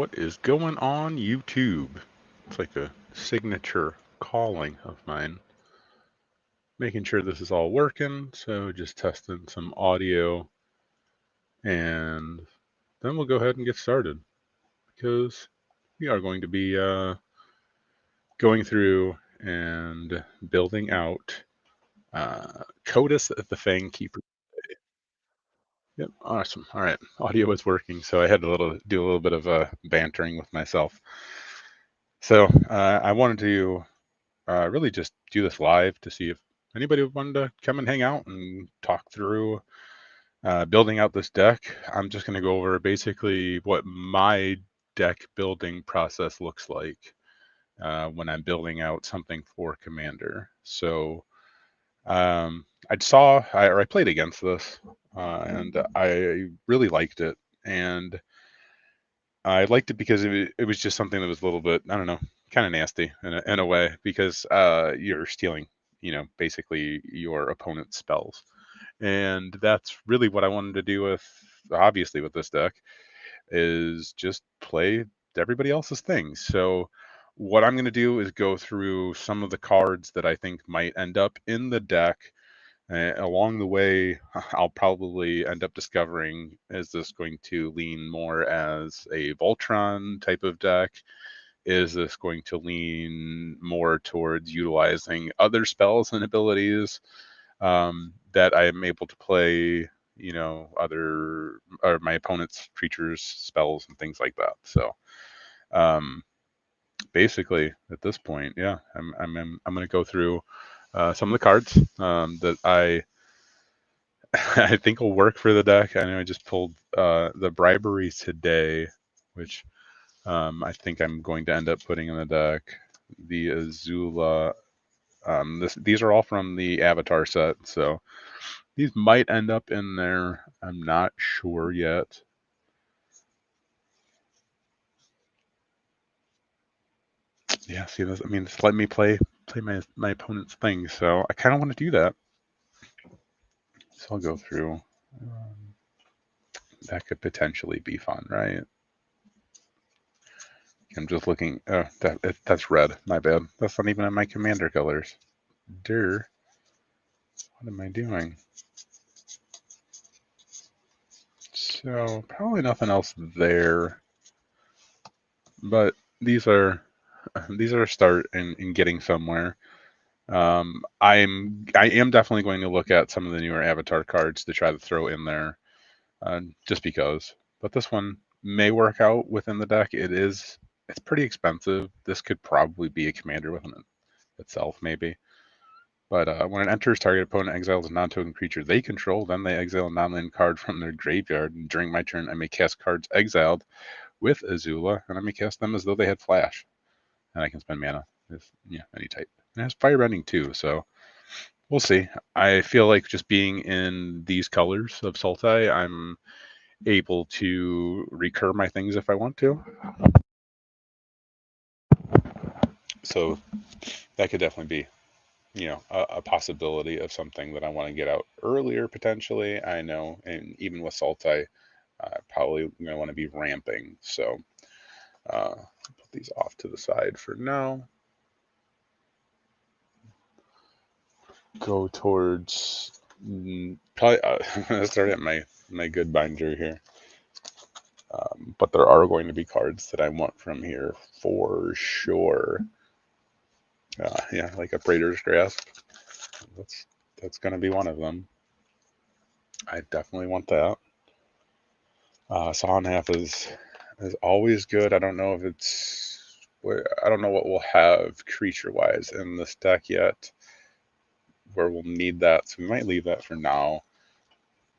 What is going on, YouTube? It's like a signature calling of mine. Making sure this is all working, so just testing some audio, and then we'll go ahead and get started because we are going to be going through and building out Kotis the Fangkeeper. Yep, awesome. All right, audio is working, so I had to do a little bit of bantering with myself. So I wanted to really just do this live to see if anybody wanted to come and hang out and talk through building out this deck. I'm just going to go over basically what my deck building process looks like when I'm building out something for Commander. So I played against this and I really liked it. And I liked it because it was just something that was a little bit, I don't know, kind of nasty in a way because you're stealing, basically your opponent's spells. And that's really what I wanted to do obviously, with this deck, is just play everybody else's things. So what I'm going to do is go through some of the cards that I think might end up in the deck. Along the way, I'll probably end up discovering, is this going to lean more as a Voltron type of deck? Is this going to lean more towards utilizing other spells and abilities that I am able to play, other or my opponent's creatures, spells, and things like that? So um, basically, at this point, yeah, I'm going to go through some of the cards that I think will work for the deck. I know I just pulled the Bribery today, which I think I'm going to end up putting in the deck. The Azula. These are all from the Avatar set, so these might end up in there. I'm not sure yet. Yeah, see this. I mean, just let me play my opponent's thing. So I kind of want to do that. So I'll go through. That could potentially be fun, right? I'm just looking. Oh, that's red. My bad. That's not even in my commander colors. Durr. What am I doing? So probably nothing else there. But these are a start in getting somewhere. I am definitely going to look at some of the newer Avatar cards to try to throw in there, just because. But this one may work out within the deck. It's pretty expensive. This could probably be a commander within itself, maybe. But when it enters, target opponent exiles a non-token creature they control. Then they exile a non-land card from their graveyard. And during my turn, I may cast cards exiled with Azula, and I may cast them as though they had flash. And I can spend mana with any type. And it has firebending too, so we'll see. I feel like just being in these colors of Sultai, I'm able to recur my things if I want to. So that could definitely be, a possibility of something that I want to get out earlier potentially. I know, and even with Sultai, probably going to want to be ramping. So put these off to the side for now. Go towards probably start at my good binder here. But there are going to be cards that I want from here for sure. Yeah, like a Praetor's Grasp. That's going to be one of them. I definitely want that. Saw and Half is always good. I don't know if I don't know what we'll have creature wise in this deck yet, where we'll need that. So we might leave that for now.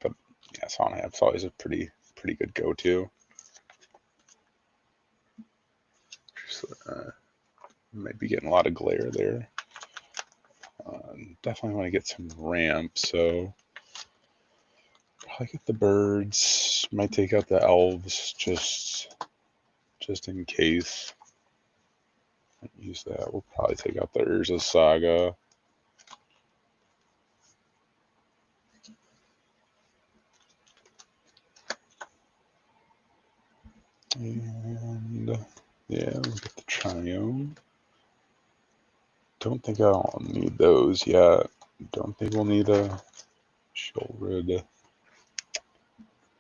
But yeah, Saw and Half is always a pretty good go to. Might be getting a lot of glare there. Definitely want to get some ramp, so probably get the birds. Might take out the elves just in case. Use that. We'll probably take out the Urza Saga. And yeah, we'll get the Triome. Don't think I'll need those yet. Don't think we'll need a Shoulder.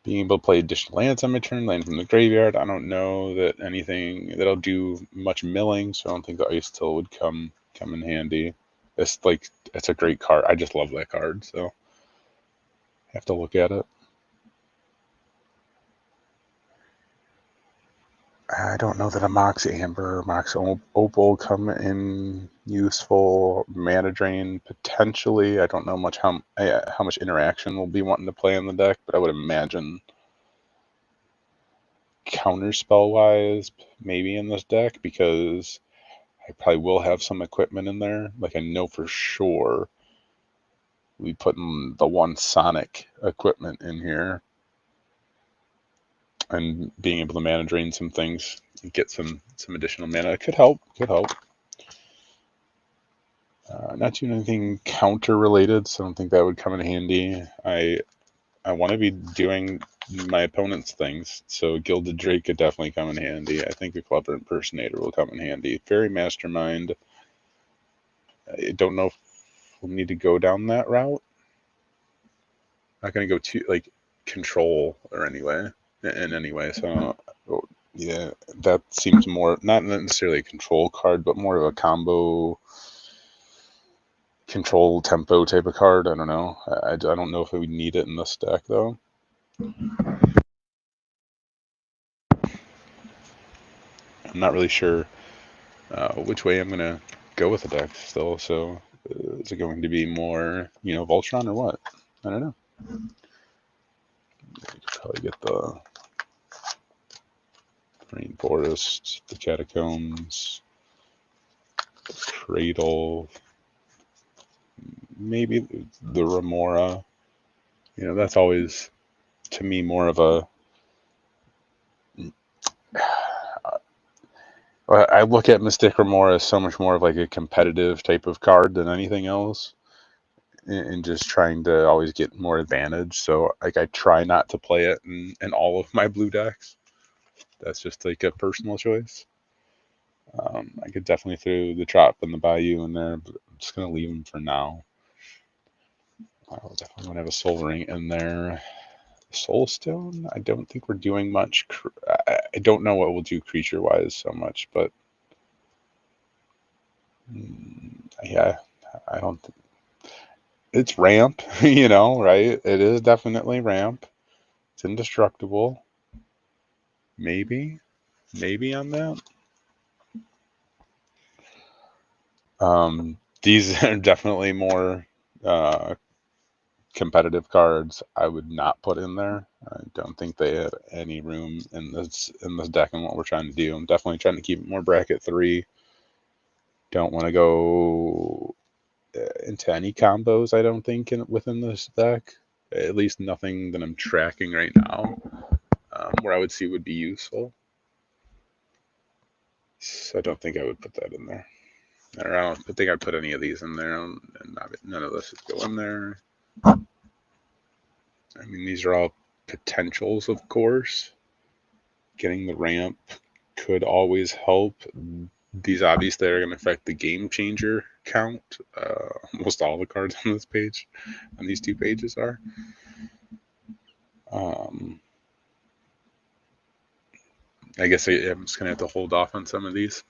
Being able to play additional lands on my turn, land from the graveyard. I don't know that anything that'll do much milling, so I don't think the Ice Till would come in handy. It's a great card. I just love that card, so have to look at it. I don't know that a Mox Amber or Mox Opal come in useful. Mana Drain potentially. I don't know much how much interaction we'll be wanting to play in the deck, but I would imagine counterspell wise maybe in this deck, because I probably will have some equipment in there. Like I know for sure we put in the one Sonic equipment in here, and being able to mana drain some things and get some additional mana, it could help. Not doing anything counter related, so I don't think that would come in handy. I want to be doing my opponent's things, so Gilded Drake could definitely come in handy. I think a Clever Impersonator will come in handy. Fairy Mastermind, I don't know if we'll need to go down that route. Not going to go to control or in any way. So yeah, that seems more not necessarily a control card, but more of a combo control tempo type of card. I don't know. I don't know if we need it in this deck though. I'm not really sure which way I'm gonna go with the deck still. So is it going to be more Voltron or what? I don't know. You could probably get the Rainforest, the Catacombs, the Cradle, maybe the Remora. That's always to me more of a. I look at Mystic Remora as so much more of like a competitive type of card than anything else, and just trying to always get more advantage. So I try not to play it in all of my blue decks. That's just like a personal choice. I could definitely throw the Trop and the Bayou in there, but I'm just gonna leave them for now. I'll definitely want to have a Soul Ring in there. Soulstone, I don't think we're doing much. I don't know what we'll do creature-wise so much, but yeah, I don't. It's ramp, right? It is definitely ramp. It's indestructible. Maybe on that. These are definitely more competitive cards. I would not put in there. I don't think they have any room in this deck and what we're trying to do. I'm definitely trying to keep it more bracket 3. Don't want to go into any combos, I don't think, within this deck. At least nothing that I'm tracking right now where I would see would be useful. So I don't think I would put that in there. I don't think I'd put any of these in there, and none of this would go in there. I mean, these are all potentials, of course. Getting the ramp could always help. These obviously are going to affect the game changer count. Almost all the cards on this page, on these 2 pages are. I guess I'm just going to have to hold off on some of these.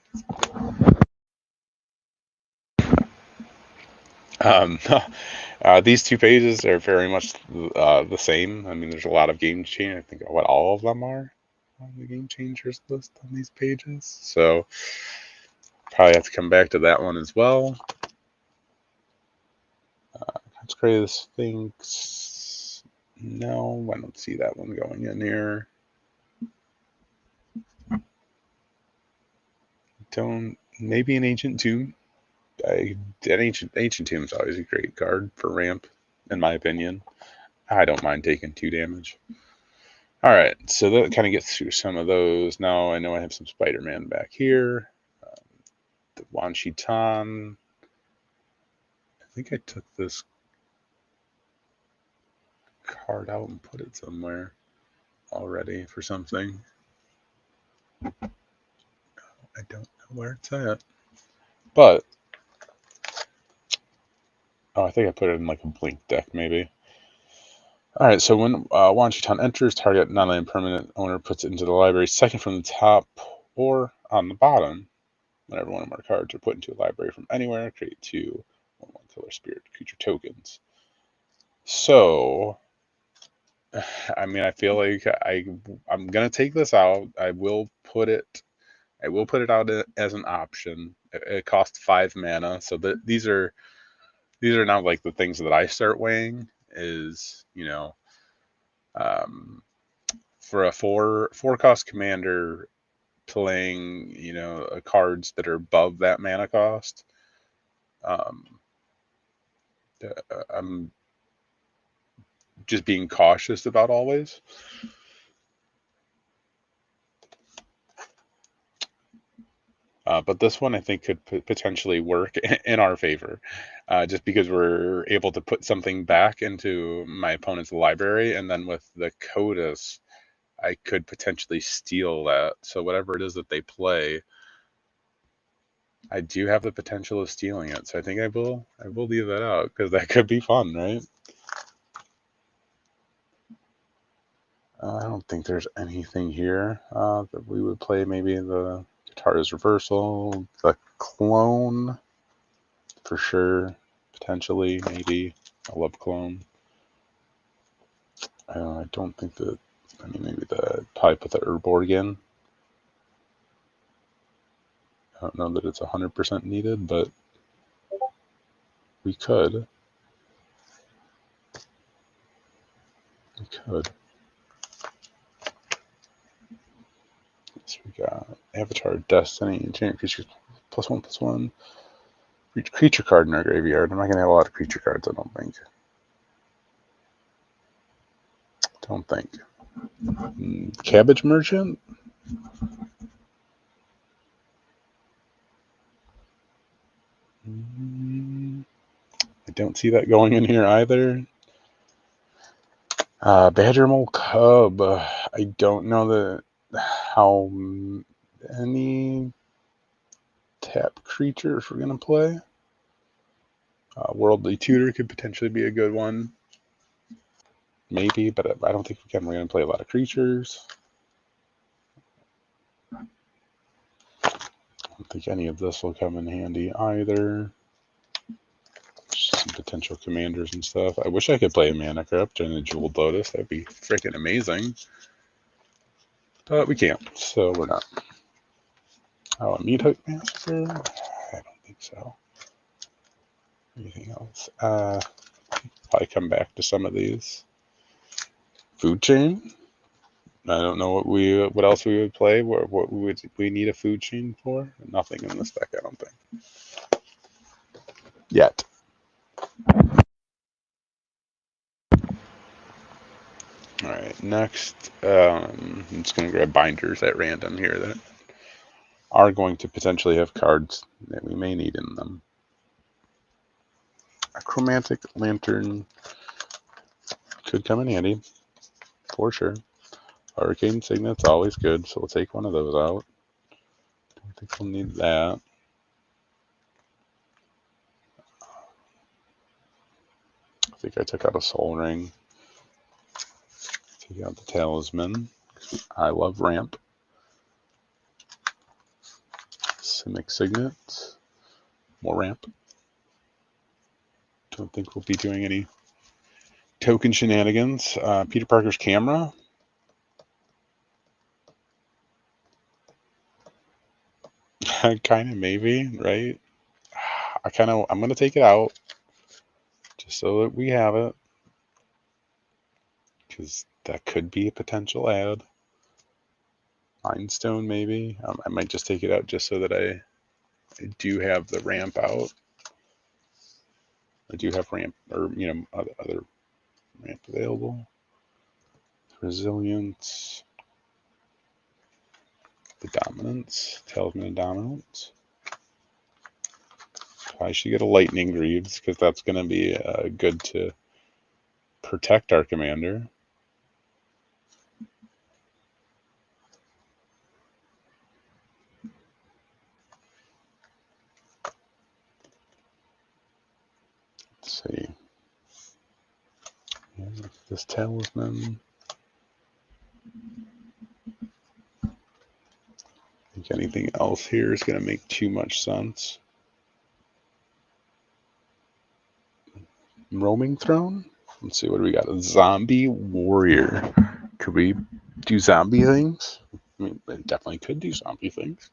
These 2 pages are very much the same. I mean, there's a lot of game changers. I think what all of them are on the game changers list on these pages. So probably have to come back to that one as well. Let's create this thing. No, I don't see that one going in here. Maybe an Ancient Tomb. Ancient Tomb is always a great card for ramp, in my opinion. I don't mind taking 2 damage. All right, so that kind of gets through some of those. Now I know I have some Spider-Man back here. The Wan Shi Tan. I think I took this card out and put it somewhere already for something. I don't know where it's at. But, oh, I think I put it in like a blink deck maybe. All right, so when Wanchiton enters, target non-land permanent owner puts it into the library second from the top or on the bottom. Whenever one or more cards are put into a library from anywhere, create 2 1/1 killer spirit creature tokens. So, I mean, I feel like I'm gonna take this out. I will put it out as an option. It costs 5 mana, so these are now like the things that I start weighing is, for a 4 cost commander playing, cards that are above that mana cost. I'm just being cautious about always. But this one I think could potentially work in our favor, just because we're able to put something back into my opponent's library, and then with the Kotis, I could potentially steal that. So whatever it is that they play, I do have the potential of stealing it. So I think I will leave that out because that could be fun, right? I don't think there's anything here that we would play. Maybe the Guitar's Reversal, the Clone, for sure. Potentially, maybe. I love Clone. I don't think that. I mean, maybe probably put the Urborg. I don't know that it's 100% needed, but we could. We could. So we got Avatar Destiny, Enchant Creatures +1/+1. Creature card in our graveyard. I'm not going to have a lot of creature cards, I don't think. Cabbage Merchant? I don't see that going in here either. Badger Mole Cub. I don't know how many tap creatures we're going to play. Worldly Tutor could potentially be a good one. Maybe, but I don't think we're going to play a lot of creatures. I don't think any of this will come in handy either. Just some potential commanders and stuff. I wish I could play a Mana Crypt and a Jeweled Lotus. That'd be freaking amazing. But we can't, so we're not. Oh, a Meat Hook Massacre? I don't think so. Anything else? Probably come back to some of these. Food Chain? I don't know what else we would play. What would we need a Food Chain for? Nothing in this deck, I don't think. Yet. All right, next, I'm just going to grab binders at random here that are going to potentially have cards that we may need in them. A Chromatic Lantern could come in handy, for sure. Hurricane Signet's always good, so we'll take one of those out. Don't think we'll need that. I think I took out a Soul Ring. Take out the Talisman. I love Ramp. Simic Signet. More Ramp. Don't think we'll be doing any token shenanigans. Peter Parker's Camera. Kind of maybe, right? I'm going to take it out just so that we have it, because that could be a potential add. Mind Stone maybe. I might just take it out just so that I do have the ramp out. I do have ramp, or other ramp available. Resilience. The Dominance. Talisman of Dominance. I should get a Lightning Greaves, because that's going to be good to protect our commander. Let's see. This talisman. I think anything else here is going to make too much sense. Roaming throne? Let's see, what do we got? A zombie warrior. Could we do zombie things? I mean, it definitely could do zombie things.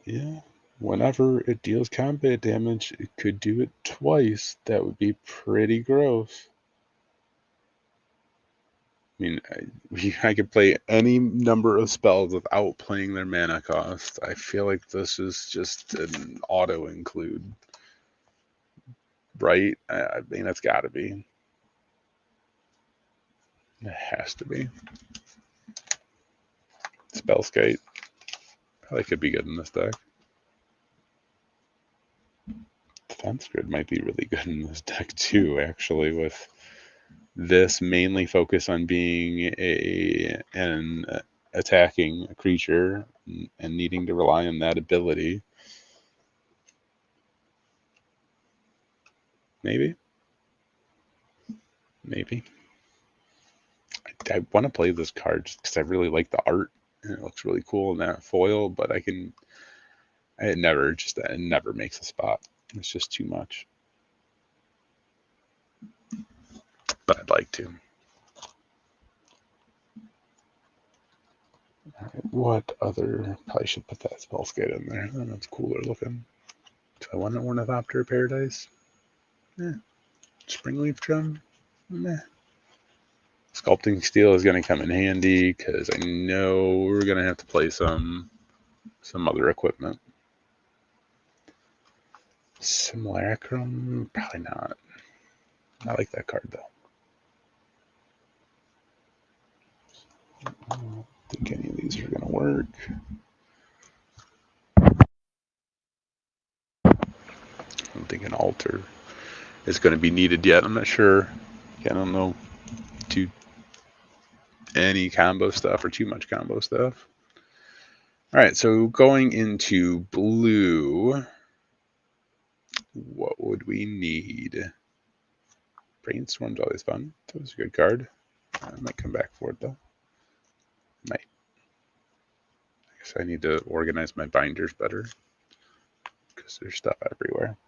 Yeah. Whenever it deals combat damage, it could do it twice. That would be pretty gross. I mean, I could play any number of spells without playing their mana cost. I feel like this is just an auto include, right? I mean, that's got to be. It has to be. Spellskite probably could be good in this deck. Defense Grid might be really good in this deck too, actually, with this mainly focus on being an attacking a creature and needing to rely on that ability. Maybe. I want to play this card just because I really like the art and it looks really cool in that foil, but it never makes a spot. It's just too much. But I'd like to. What other? Probably should put that Spellskite in there. That's cooler looking. Do I want an Ornithopter Paradise? Springleaf Drum? Meh. Sculpting Steel is going to come in handy because I know we're going to have to play some other equipment. Simulacrum? Probably not. I like that card though. I don't think any of these are going to work. I don't think an altar is going to be needed yet. I'm not sure. I don't know any combo stuff or too much combo stuff. All right, so going into blue, what would we need? Brainstorm's always fun. That was a good card. I might come back for it though. Might. I guess I need to organize my binders better because there's stuff everywhere.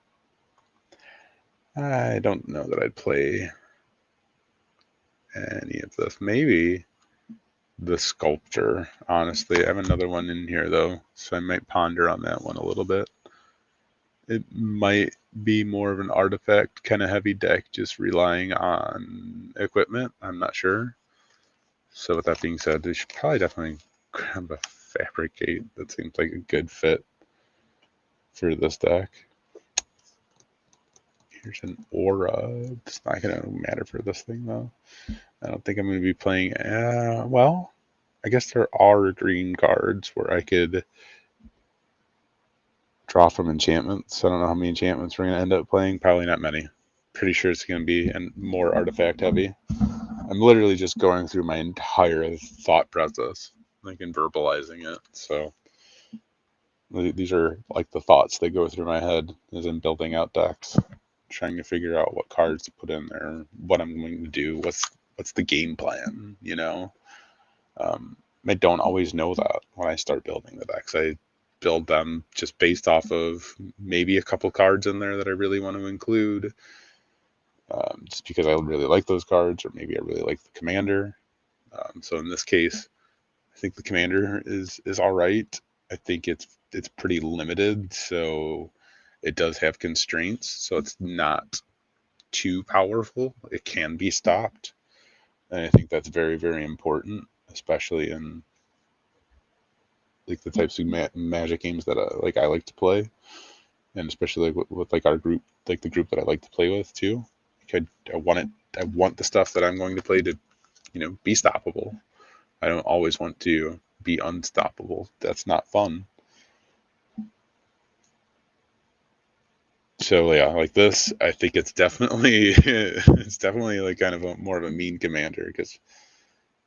I don't know that I'd play any of this. Maybe the Sculptor. Honestly, I have another one in here though, so I might ponder on that one a little bit. It might be more of an artifact kind of heavy deck, just relying on equipment. I'm not sure. So with that being said, we should probably definitely grab a Fabricate. That seems like a good fit for this deck. Here's an Aura. It's not going to matter for this thing though. I don't think I'm going to be playing. Well, I guess there are green cards where I could draw from enchantments. I don't know how many enchantments we're going to end up playing. Probably not many. Pretty sure it's going to be more artifact heavy. I'm literally just going through my entire thought process, like and verbalizing it. So these are like the thoughts that go through my head as I'm building out decks, trying to figure out what cards to put in there, what I'm going to do, what's the game plan, you know. I don't always know that when I start building the decks. I build them just based off of maybe a couple cards in there that I really want to include, just because I really like those cards, or maybe I really like the commander. So in this case, I think the commander is all right. I think it's pretty limited, so it does have constraints, so it's not too powerful. It can be stopped, and I think that's very, very important, especially in like the types of Magic games that I like to play, and especially like with like our group, like the group that I like to play with too. Like I want the stuff that I'm going to play to, be stoppable. I don't always want to be unstoppable. That's not fun. So yeah, like this, I think it's definitely like kind of more of a mean commander because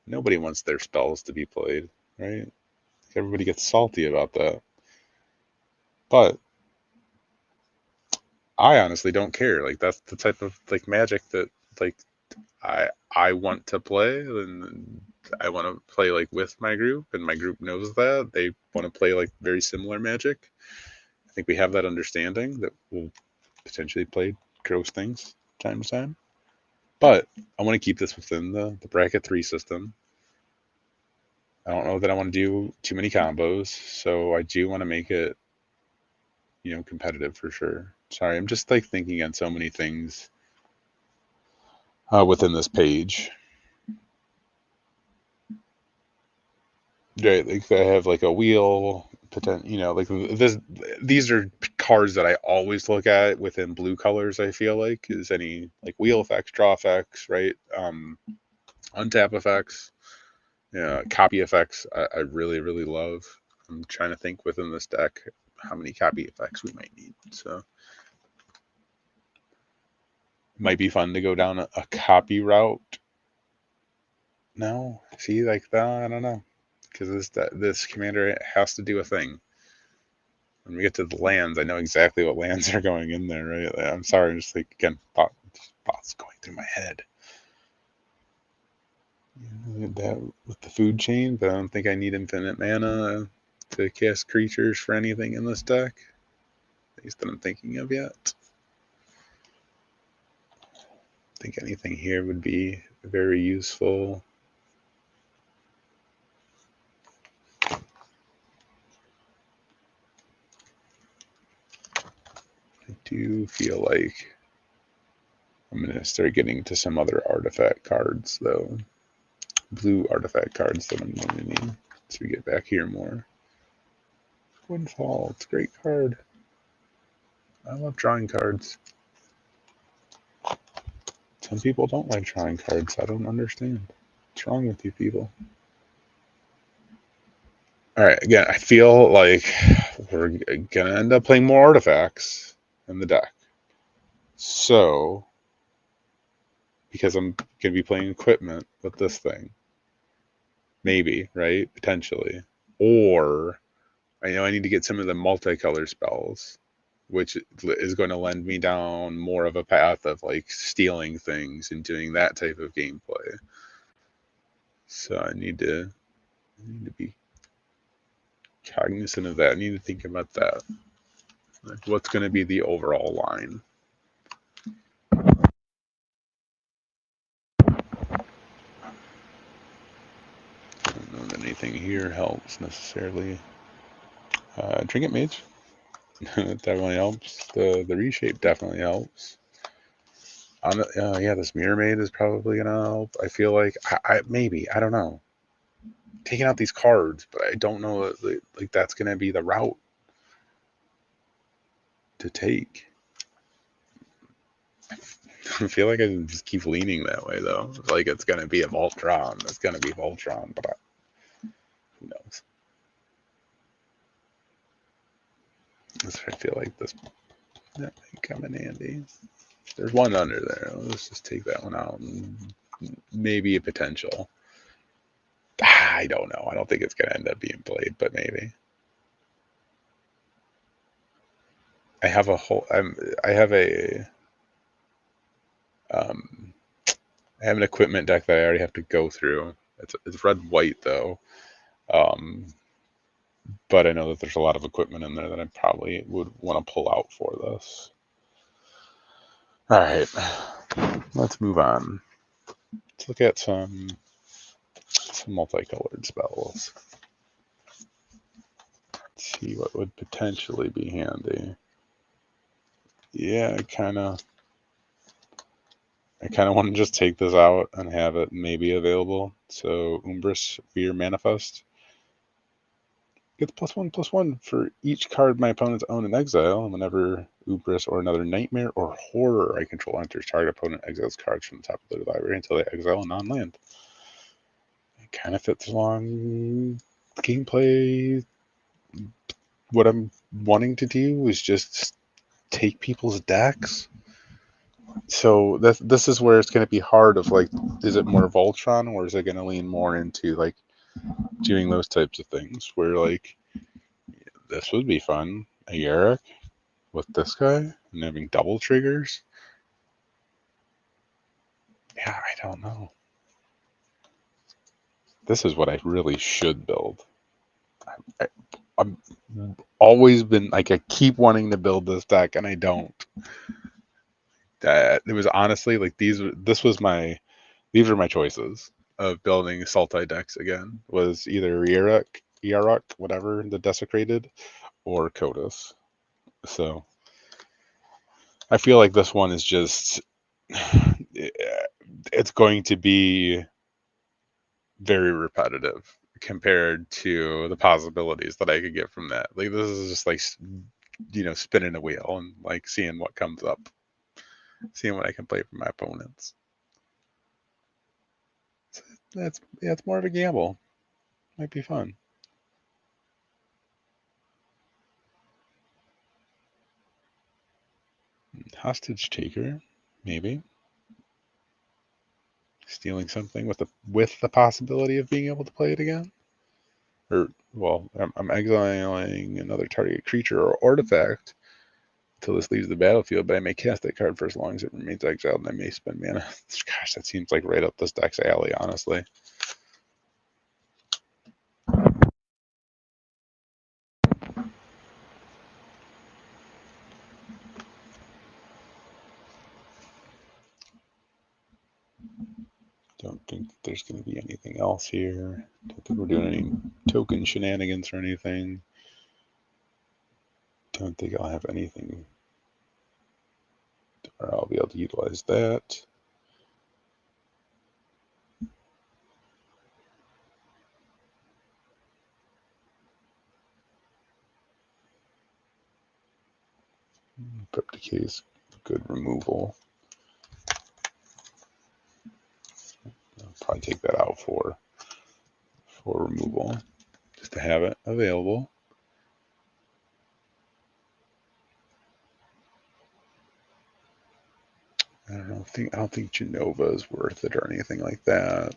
nobody wants their spells to be played, right? Everybody gets salty about that. But I honestly don't care. Like that's the type of like magic that like I want to play, and I want to play like with my group, and my group knows that they want to play like very similar magic. I think we have that understanding that we'll potentially play gross things time to time. But I want to keep this within the bracket 3 system. I don't know that I want to do too many combos, so I do want to make it, competitive for sure. Sorry, I'm just like thinking on so many things within this page. Right, like I have like a wheel, like this. These are cards that I always look at within blue colors. I feel like is any like wheel effects, draw effects, right? Untap effects, yeah, copy effects. I really really love. I'm trying to think within this deck how many copy effects we might need. So it might be fun to go down a copy route. No, see like that. I don't know because this commander has to do a thing. When we get to the lands, I know exactly what lands are going in there, right? I'm sorry, I'm just like, again, thoughts going through my head. That with the food chain, but I don't think I need infinite mana to cast creatures for anything in this deck. At least that I'm thinking of yet. I think anything here would be very useful. I do feel like I'm going to start getting to some other artifact cards, though. Blue artifact cards that I'm going to need as we get back here more. Windfall, it's a great card. I love drawing cards. Some people don't like drawing cards. I don't understand. What's wrong with you people? Alright, again, I feel like we're going to end up playing more artifacts in the deck. So, because I'm going to be playing equipment with this thing. Maybe, right? Potentially. Or, I know I need to get some of the multicolor spells, which is going to lend me down more of a path of like stealing things and doing that type of gameplay. So I need to be cognizant of that. I need to think about that. Like what's going to be the overall line? I don't know that anything here helps necessarily. Trinket Mage definitely helps. The reshape definitely helps. Yeah, this Mirror Maid is probably gonna help. I feel like I maybe I don't know. Taking out these cards, but I don't know like that's gonna be the route to take. I feel like I just keep leaning that way though. Like it's gonna be a Voltron. It's gonna be Voltron, but who knows? I feel like that might come in handy. There's one under there. Let's just take that one out and maybe a potential. I don't know. I don't think it's gonna end up being played, but maybe. I have a whole. I have a. I have an equipment deck that I already have to go through. It's red white though, but I know that there's a lot of equipment in there that I probably would want to pull out for this. All right, let's move on. Let's look at some multicolored spells. Let's see what would potentially be handy. Yeah, I kind of want to just take this out and have it maybe available. So Umbris Fear Manifest gets +1/+1 for each card my opponents own in exile, and whenever Umbris or another nightmare or horror I control enters, target opponent exiles cards from the top of their library until they exile a non-land. It kind of fits along gameplay. What I'm wanting to do is just take people's decks. So this is where it's going to be hard of like, is it more Voltron or is it going to lean more into like doing those types of things where like this would be fun. EDHRec with this guy and having double triggers. Yeah, I don't know. This is what I really should build. I've always been like, I keep wanting to build this deck and I don't. It was honestly like these were my choices of building Sultai decks again. Was either EDHRec, whatever, the Desecrated, or Kotis. So I feel like this one is just it's going to be very repetitive compared to the possibilities that I could get from that. Like this is just like spinning a wheel and like seeing what comes up, seeing what I can play for my opponents. So it's more of a gamble. Might be fun. Hostage taker, maybe. Stealing something with the possibility of being able to play it again. Or well, I'm exiling another target creature or artifact until this leaves the battlefield, but I may cast that card for as long as it remains exiled, and I may spend mana. Gosh, that seems like right up this deck's alley, honestly. Don't think there's going to be anything else here. Don't think we're doing any token shenanigans or anything. Don't think I'll have anything, or I'll be able to utilize that. Cryptic case, good removal. I'll probably take that out for removal, just to have it available. I don't think Genova is worth it or anything like that.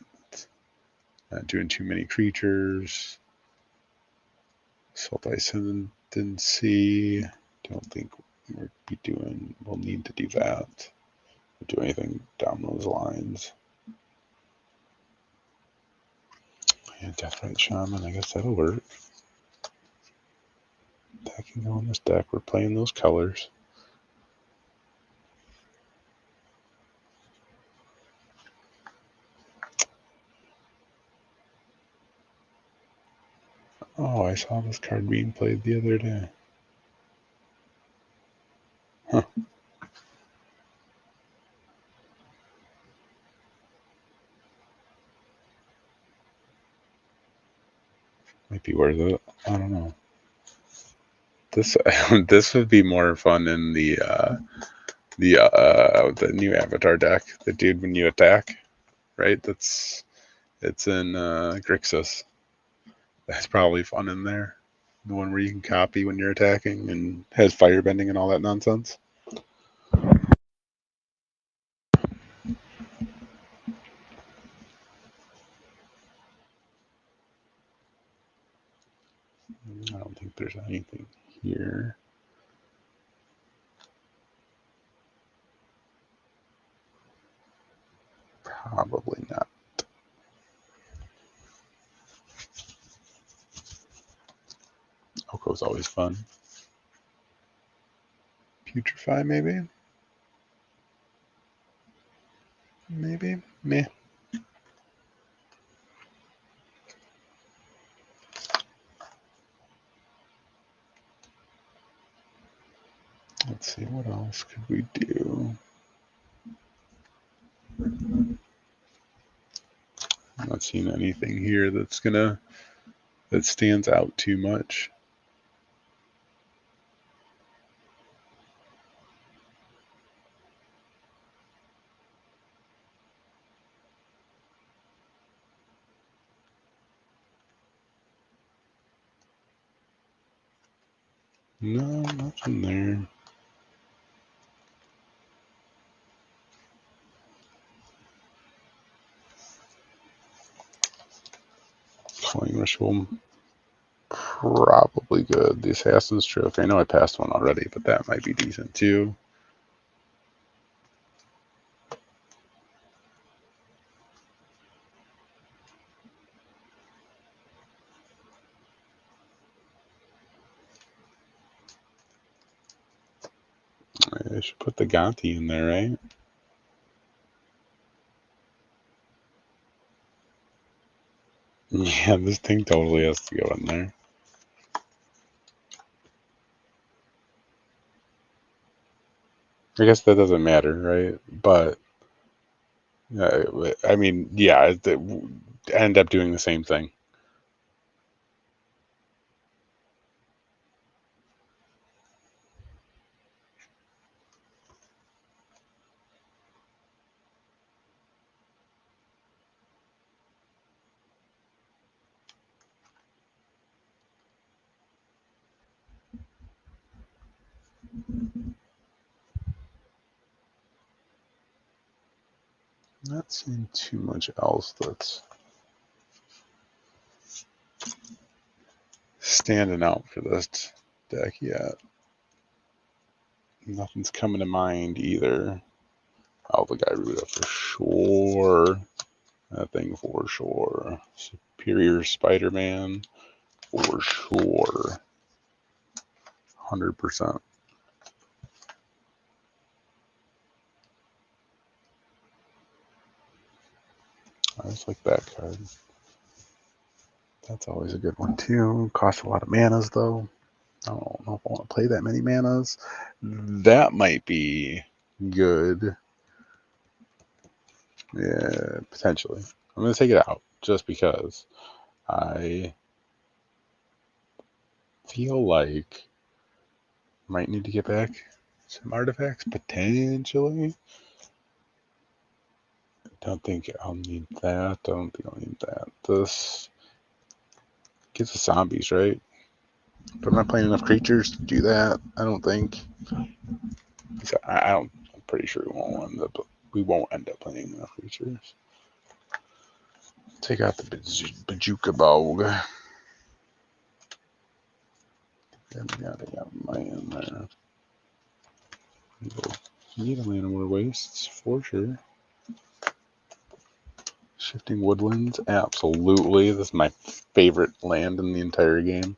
Not doing too many creatures. Assault Ascendancy. Don't think we'll need to do that. Do anything down those lines. And Deathrite Shaman, I guess that'll work. That can go on this deck. We're playing those colors. Oh, I saw this card being played the other day. Huh. Might be worth it. I don't know. This would be more fun in the new Avatar deck. The dude when you attack, right? It's in Grixis. That's probably fun in there. The one where you can copy when you're attacking and has firebending and all that nonsense. I don't think there's anything here. Probably not. Oko's always fun. Putrefy, maybe? Maybe? Meh. Let's see, what else could we do? I'm not seeing anything here that stands out too much. No, nothing there. Coin Ritual probably good. The Assassin's Trophy. I know I passed one already, but that might be decent too. I should put the Gonti in there, right? Yeah, this thing totally has to go in there. I guess that doesn't matter, right? But I mean, yeah, end up doing the same thing. Not seeing too much else that's standing out for this deck yet. Nothing's coming to mind either. Oh, the Gyruda for sure. That thing for sure. Superior Spider-Man for sure. 100%. I just like that card. That's always a good one too. Costs a lot of manas though. I don't know if I want to play that many manas. That might be good. Yeah, potentially. I'm going to take it out just because I feel like I might need to get back some artifacts potentially. Don't think I'll need that. Don't think I'll need that. This gets the zombies, right? But I'm not playing enough creatures to do that. I don't think. I'm pretty sure we won't end up playing enough creatures. Take out the Bajuka Bog. Yeah, they got money in there. Need a land more wastes for sure. Shifting Woodlands, absolutely. This is my favorite land in the entire game.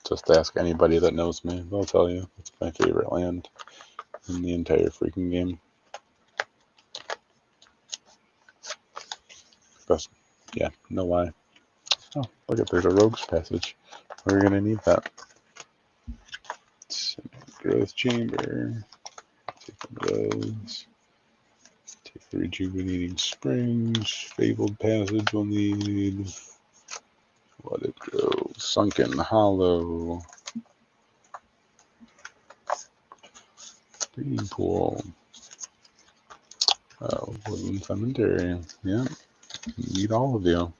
Just ask anybody that knows me, they'll tell you it's my favorite land in the entire freaking game. But, yeah, no lie. Oh, look at there's a Rogue's Passage. We're gonna need that. Growth Chamber. Take those. Take the Rejuvenating Springs. Fabled Passage we'll need. Let it go. Sunken Hollow. Breeding Pool. Woodland Cemetery. Yeah. Need all of you.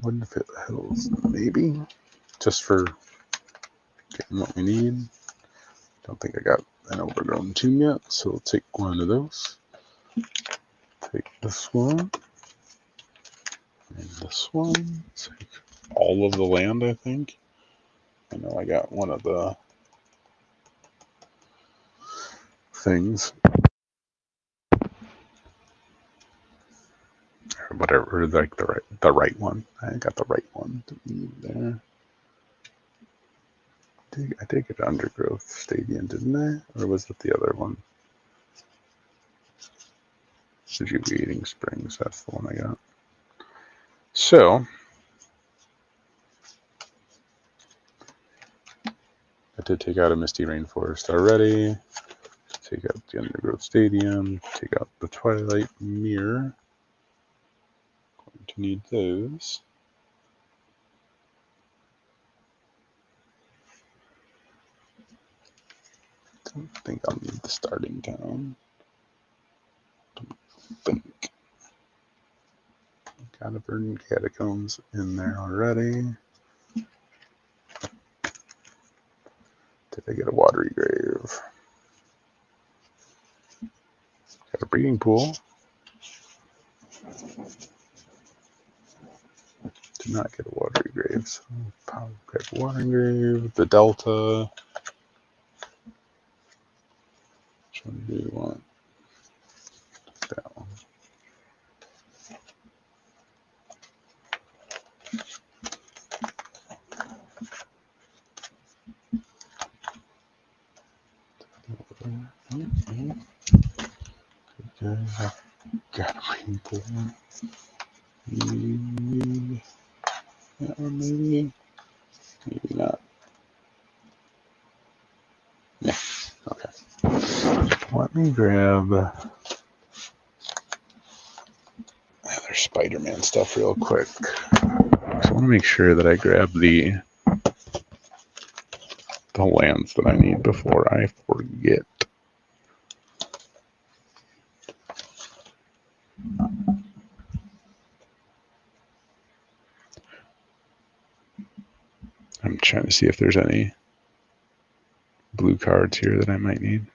Wouldn't fit Hills, maybe. Just for getting what we need. Don't think I got an Overgrown Tomb yet, so we'll take one of those. Take this one. And this one. Take all of the land, I think. I know I got one of the things. Or whatever, like the right one. I got the right one to need there. I did get Undergrowth Stadium, didn't I? Or was it the other one? Rejuvenating Springs, that's the one I got. So, I did take out a Misty Rainforest already. Take out the Undergrowth Stadium. Take out the Twilight Mirror. Going to need those. Don't think I'll need the Starting Town. Don't think. Got a Verdant Catacombs in there already. Did I get a Watery Grave? Got a Breeding Pool. not get a watery grave. So power grab watering grave, the delta. Which one do you want? That one. Okay, got a rainbow one. That one maybe. Maybe not. Yeah. Okay. Let me grab other Spider-Man stuff real quick. So I want to make sure that I grab the lands that I need before I forget. I'm trying to see if there's any blue cards here that I might need.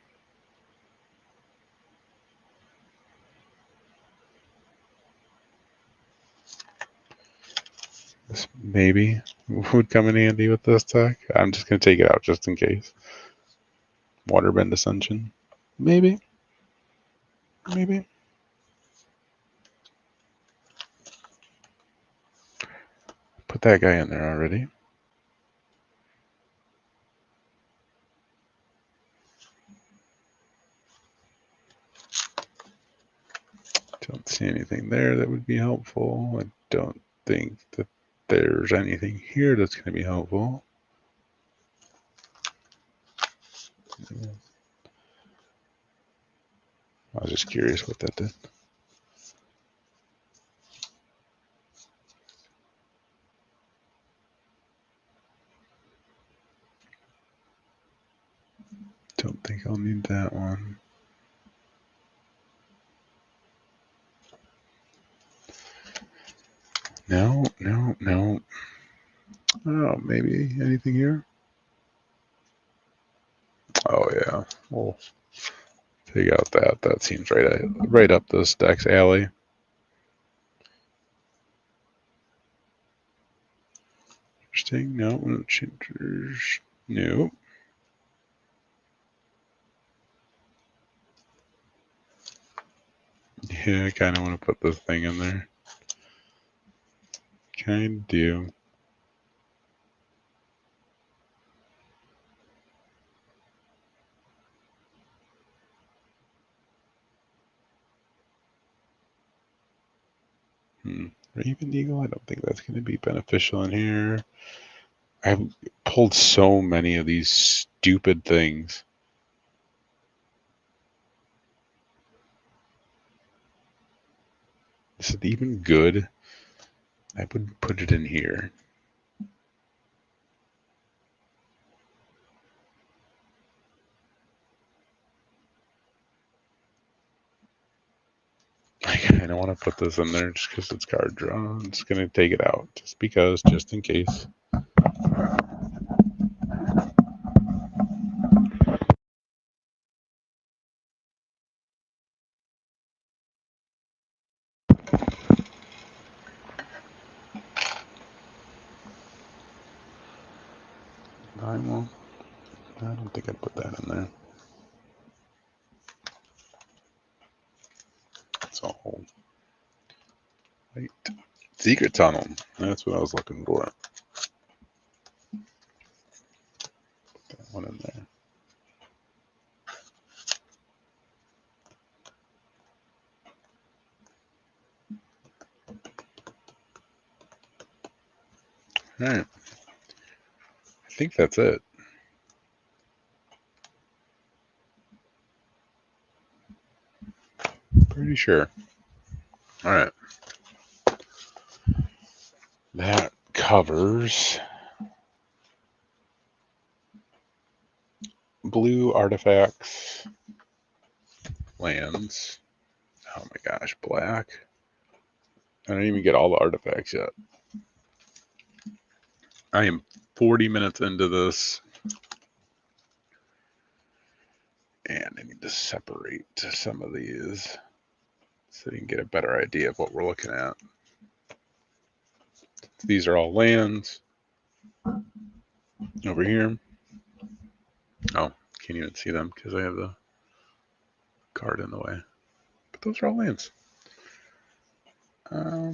This maybe would come in handy with this deck. I'm just going to take it out just in case. Waterbend Ascension. Maybe. Maybe. Put that guy in there already. Don't see anything there that would be helpful. I don't think that there's anything here that's going to be helpful. I was just curious what that did. Don't think I'll need that one. No. Oh, maybe anything here? Oh yeah. We'll take out that. That seems right up this deck's alley. Interesting. No. No. Yeah, I kind of want to put this thing in there. Kind of do. Raven Eagle, I don't think that's going to be beneficial in here. I've pulled so many of these stupid things. Is it even good? I would put it in here. I kind of want to put this in there just because it's card draw. I'm just going to take it out just because, just in case. I don't think I'd put that in there. So, right. Secret Tunnel. That's what I was looking for. Put that one in there. All right. I think that's it. Pretty sure. All right. That covers blue artifacts, lands. Oh my gosh, black. I don't even get all the artifacts yet. I am 40 minutes into this. And I need to separate some of these so you can get a better idea of what we're looking at. These are all lands. Over here. Oh, can't even see them because I have the card in the way. But those are all lands. I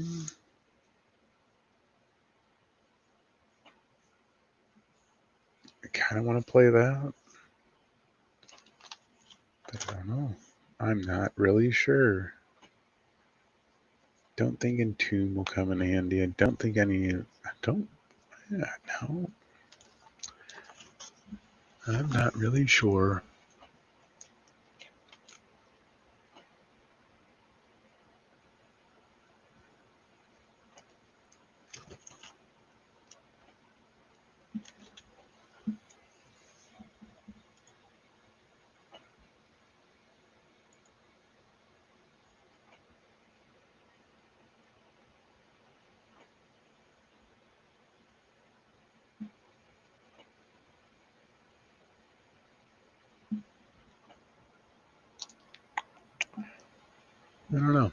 kind of want to play that. But I don't know. I'm not really sure. Don't think Entomb will come in handy. I don't think any. No. I'm not really sure. I don't know.